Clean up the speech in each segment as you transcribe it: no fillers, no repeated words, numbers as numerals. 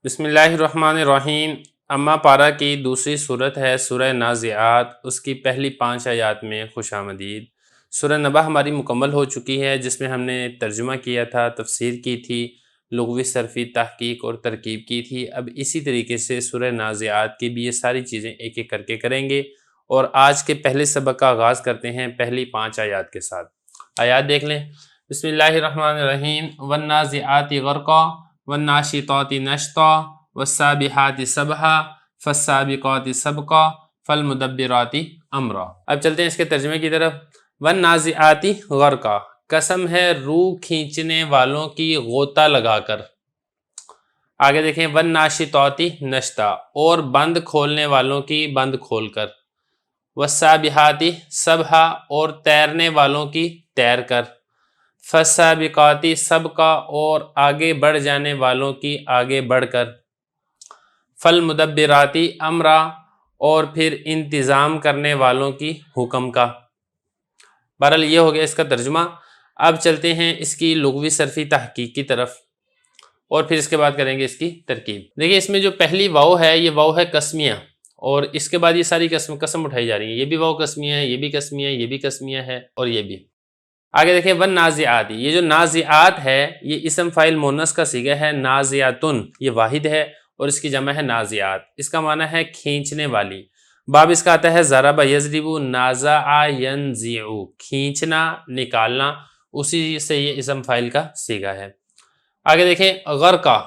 بسم اللہ الرحمن الرحیم۔ اما پارہ کی دوسری صورت ہے سورہ نازعات، اس کی پہلی 5 آیات میں خوش آمدید۔ سورہ نبا ہماری مکمل ہو چکی ہے، جس میں ہم نے ترجمہ کیا تھا، تفسیر کی تھی، لغوی صرفی تحقیق اور ترکیب کی تھی۔ اب اسی طریقے سے سورہ نازعات کی بھی یہ ساری چیزیں ایک ایک کر کے کریں گے، اور آج کے پہلے سبق کا آغاز کرتے ہیں پہلی 5 آیات کے ساتھ۔ آیات دیکھ لیں۔ بسم اللہ الرحمن الرحیم۔ والنازعات غرقا والناشطات نشطا والسابحات سبحا فالسابقات سبقا فالمدبرات امرا۔ اب چلتے ہیں اس کے ترجمے کی طرف۔ والنازعات غرقا، قسم ہے روح کھینچنے والوں کی غوطہ لگا کر۔ آگے دیکھیں، والناشطات نشطا، اور بند کھولنے والوں کی بند کھول کر۔ والسابحات سبحا، اور تیرنے والوں کی تیر کر۔ فالسابقات سبقا، اور آگے بڑھ جانے والوں کی آگے بڑھ کر۔ فالمدبرات امرا، اور پھر انتظام کرنے والوں کی حکم کا۔ بہرحال یہ ہو گیا اس کا ترجمہ۔ اب چلتے ہیں اس کی لغوی صرفی تحقیق کی طرف، اور پھر اس کے بعد کریں گے اس کی ترکیب۔ دیکھیں اس میں جو پہلی واو ہے، یہ واو ہے قسمیہ، اور اس کے بعد یہ ساری قسم اٹھائی جا رہی ہیں۔ یہ بھی واو قسمیہ ہے، یہ بھی قسمیہ ہے، یہ بھی قسمیہ ہے، اور یہ بھی۔ آگے دیکھیں، والنازعات، یہ جو نازعات ہے یہ اسم فاعل مؤنث کا صیغہ ہے۔ نازعاتن یہ واحد ہے، اور اس کی جمع ہے نازعات۔ اس کا معنی ہے کھینچنے والی۔ باب اس کا آتا ہے ضرب یضرب، نازع ینزع، کھینچنا، نکالنا، اسی سے یہ اسم فاعل کا صیغہ ہے۔ آگے دیکھیں، غرقہ،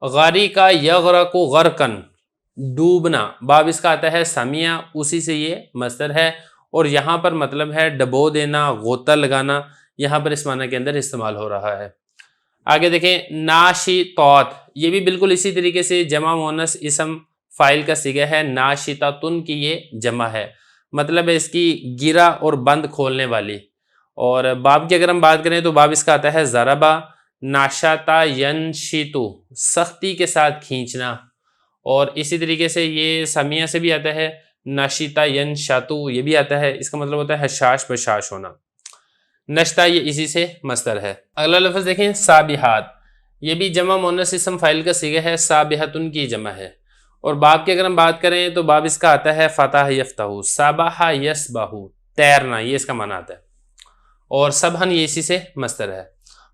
غارقہ یغرق غرقن، ڈوبنا۔ باب اس کا آتا ہے سمیہ، اسی سے یہ مصدر ہے، اور یہاں پر مطلب ہے ڈبو دینا، غوطہ لگانا، یہاں پر اس معنی کے اندر استعمال ہو رہا ہے۔ آگے دیکھیں، ناشطات، یہ بھی بالکل اسی طریقے سے جمع مؤنث اسم فاعل کا صیغہ ہے۔ ناشطاتن کی یہ جمع ہے، مطلب ہے اس کی گرا اور بند کھولنے والی۔ اور باب کی اگر ہم بات کریں تو باب اس کا آتا ہے ضربا، ناشطا ینشطو، سختی کے ساتھ کھینچنا، اور اسی طریقے سے یہ سمیہ سے بھی آتا ہے، نشطا ینشطو یہ بھی آتا ہے، اس کا مطلب ہوتا ہے حشاش بشاش ہونا۔ نشطہ یہ اسی سے مصدر ہے۔ اگلا لفظ دیکھیں، سابحات، یہ بھی جمع مؤنث اسم فاعل کا صیغہ ہے، سابحتن کی جمع ہے۔ اور باب کی اگر ہم بات کریں تو باب اس کا آتا ہے فتح یفتح، سبح یسبح، تیرنا، یہ اس کا معنی آتا ہے، اور سبحن یہ اسی سے مصدر ہے۔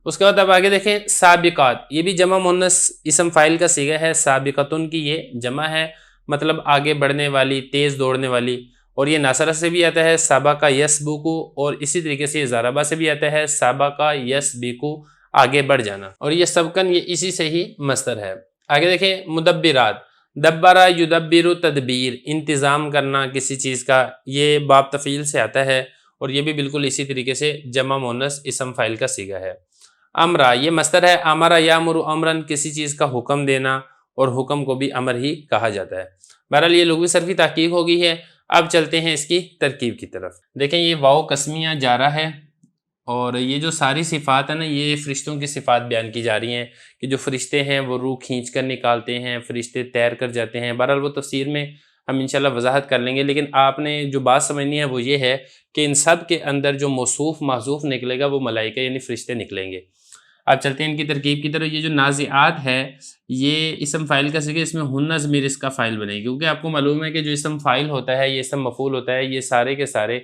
اس کے بعد اب آگے دیکھیں، سابقات، یہ بھی جمع مؤنث اسم فاعل کا صیغہ ہے، سابقتن کی یہ جمع ہے، مطلب آگے بڑھنے والی، تیز دوڑنے والی، اور یہ ناصرہ سے بھی آتا ہے، سابقہ یسبقو، اور اسی طریقے سے یہ ضربہ سے بھی آتا ہے، سابقہ یسبقو، آگے بڑھ جانا، اور یہ سبقن یہ اسی سے ہی مصدر ہے۔ آگے دیکھیں، مدبرات، دبرا یدبر تدبیر، انتظام کرنا کسی چیز کا، یہ باب تفعیل سے آتا ہے، اور یہ بھی بالکل اسی طریقے سے جمع مؤنث اسم فاعل کا صیغہ ہے۔ امرا یہ مصدر ہے، امرا یامر امرن، کسی چیز کا حکم دینا، اور حکم کو بھی امر ہی کہا جاتا ہے۔ بہرحال یہ لغوی صرفی تحقیق ہو گئی ہے۔ اب چلتے ہیں اس کی ترکیب کی طرف۔ دیکھیں یہ واو قسمیہ جارہ ہے، اور یہ جو ساری صفات ہیں نا، یہ فرشتوں کی صفات بیان کی جا رہی ہیں، کہ جو فرشتے ہیں وہ روح کھینچ کر نکالتے ہیں، فرشتے تیر کر جاتے ہیں۔ بہرحال وہ تفسیر میں ہم انشاءاللہ وضاحت کر لیں گے، لیکن آپ نے جو بات سمجھنی ہے وہ یہ ہے کہ ان سب کے اندر جو موصوف محذوف نکلے گا وہ ملائکہ یعنی فرشتے نکلیں گے۔ اب چلتے ہیں ان کی ترکیب کی طرف۔ یہ جو نازعات ہے یہ اسم فاعل کا صیغہ، اس میں ہن ضمیر اس کا فاعل بنے گی، کیونکہ آپ کو معلوم ہے کہ جو اسم فاعل ہوتا ہے، یہ اسم مفعول ہوتا ہے، یہ سارے کے سارے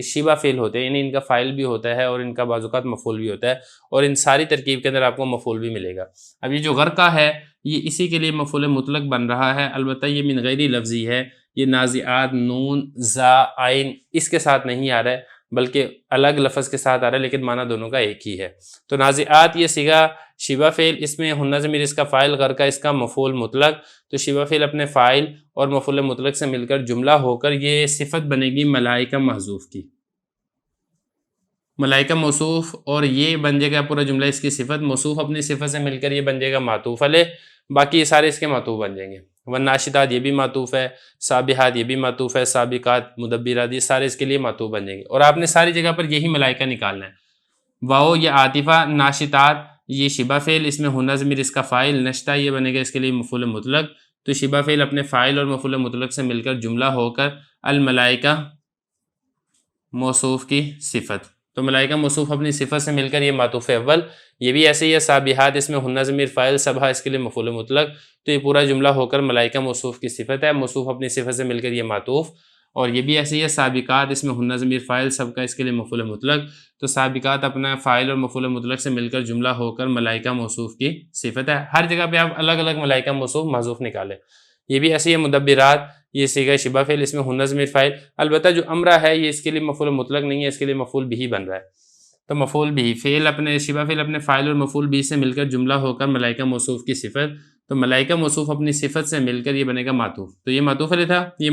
شیبہ فعل ہوتے ہیں، یعنی ان کا فاعل بھی ہوتا ہے اور ان کا بعض اوقات مفعول بھی ہوتا ہے، اور ان ساری ترکیب کے اندر آپ کو مفعول بھی ملے گا۔ اب یہ جو غرقہ ہے یہ اسی کے لیے مفعول مطلق بن رہا ہے، البتہ یہ من غیری لفظی ہے، یہ نازعات نون زا عین اس کے ساتھ نہیں آ رہا ہے، بلکہ الگ لفظ کے ساتھ آ رہا ہے، لیکن معنی دونوں کا ایک ہی ہے۔ تو نازعات یہ صیغہ شیبہ فعل، اس میں ہن ضمیر اس کا فاعل، غرقہ اس کا مفعول مطلق، تو شیبہ فعل اپنے فاعل اور مفعول مطلق سے مل کر جملہ ہو کر یہ صفت بنے گی ملائکہ محذوف کی، ملائکہ موصوف، اور یہ بن جائے گا پورا جملہ اس کی صفت، موصوف اپنی صفت سے مل کر یہ بن جائے گا معطوف علیہ، باقی یہ سارے اس کے معطوف بن جائیں گے۔ والناشطات یہ بھی معطوف ہے، سابحات یہ بھی معطوف ہے، سابقات مدبرات یہ سارے اس کے لیے معطوف بن جائیں گے، اور آپ نے ساری جگہ پر یہی ملائکہ نکالنا ہے۔ واو یہ عاطفہ، ناشطات یہ شبہ فعل، اس میں ہن ضمیر اس کا فاعل، نشطہ یہ بنے گا اس کے لیے مفعول مطلق، تو شبہ فعل اپنے فاعل اور مفعول مطلق سے مل کر جملہ ہو کر الملائکہ موصوف کی صفت۔ تو ملائکہ موصوف اپنی صفت سے مل کر یہ معطوف اول، یہ بھی ایسے ہی ہے سابحات، اس میں ہن ضمیر فاعل، سبحہ اس کے لیے مفعول مطلق، تو یہ پورا جملہ ہو کر ملائکہ موصوف کی صفت ہے، موصوف اپنی صفت سے مل کر یہ معطوف، اور یہ بھی ایسے ہی ہے سابقات، اس میں ہن ضمیر فاعل، سبقہ اس کے لیے مفعول مطلق، تو سابقات اپنا فاعل اور مفعول مطلق سے مل کر جملہ ہو کر ملائکہ موصوف کی صفت ہے۔ ہر جگہ پہ آپ الگ الگ ملائکہ موصوف محذوف نکالیں۔ یہ بھی ایسے ہی ہے مدبرات، یہ صیغہ شبہ فعل، اس میں ہن ضمیر فاعل، البتہ جو امرہ ہے یہ اس کے لیے مفعول مطلق نہیں ہے، اس کے لیے مفعول بھی بن رہا ہے، تو مفعول بھی فعل اپنے شبہ فعل اپنے فاعل اور مفعول بھی سے مل کر جملہ ہو کر ملائکہ موصوف کی صفت، تو ملائکہ موصوف اپنی صفت سے مل کر یہ بنے گا معطوف، تو یہ معطوف علیہ تھا، یہ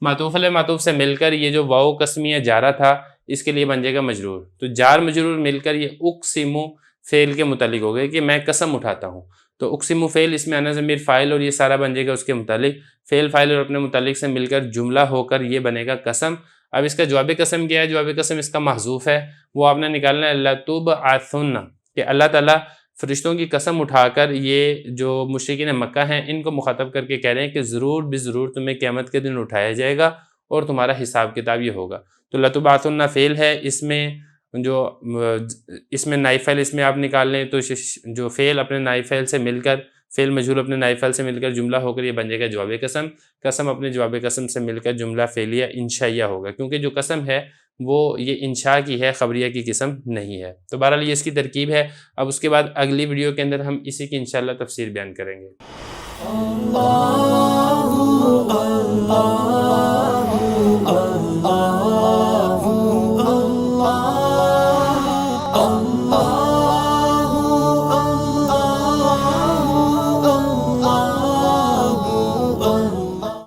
معطوف علیہ معطوف سے مل کر یہ جو واو قسمیہ جارہ تھا اس کے لیے بن جائے گا مجرور، تو جار مجرور مل کر یہ اقسم فعل کے متعلق ہو گئے کہ میں قسم اٹھاتا ہوں، تو اقسم فعل اس میں انا ضمیر فاعل اور یہ سارا بن جائے گا اس کے متعلق، فعل فاعل اور اپنے متعلق سے مل کر جملہ ہو کر یہ بنے گا قسم۔ اب اس کا جواب قسم کیا ہے؟ جواب قسم اس کا محذوف ہے، وہ آپ نے نکالنا ہے لتبعثن، کہ اللہ تعالیٰ فرشتوں کی قسم اٹھا کر یہ جو مشرکین مکہ ہیں ان کو مخاطب کر کے کہہ رہے ہیں کہ ضرور بضرور تمہیں قیامت کے دن اٹھایا جائے گا اور تمہارا حساب کتاب یہ ہوگا، تو لتبعثن فعل ہے، اس میں نائب فعل اس میں آپ نکال لیں تو جو فعل اپنے نائب فعل سے مل کر، فعل مجہول اپنے نائب فعل سے مل کر جملہ ہو کر یہ بن جائے گا جواب قسم، قسم اپنے جواب قسم سے مل کر جملہ فعلیہ انشائیہ ہوگا، کیونکہ جو قسم ہے وہ یہ انشاء کی ہے، خبریہ کی قسم نہیں ہے، تو بہرحال یہ اس کی ترکیب ہے۔ اب اس کے بعد اگلی ویڈیو کے اندر ہم اسی کی انشاءاللہ تفسیر بیان کریں گے۔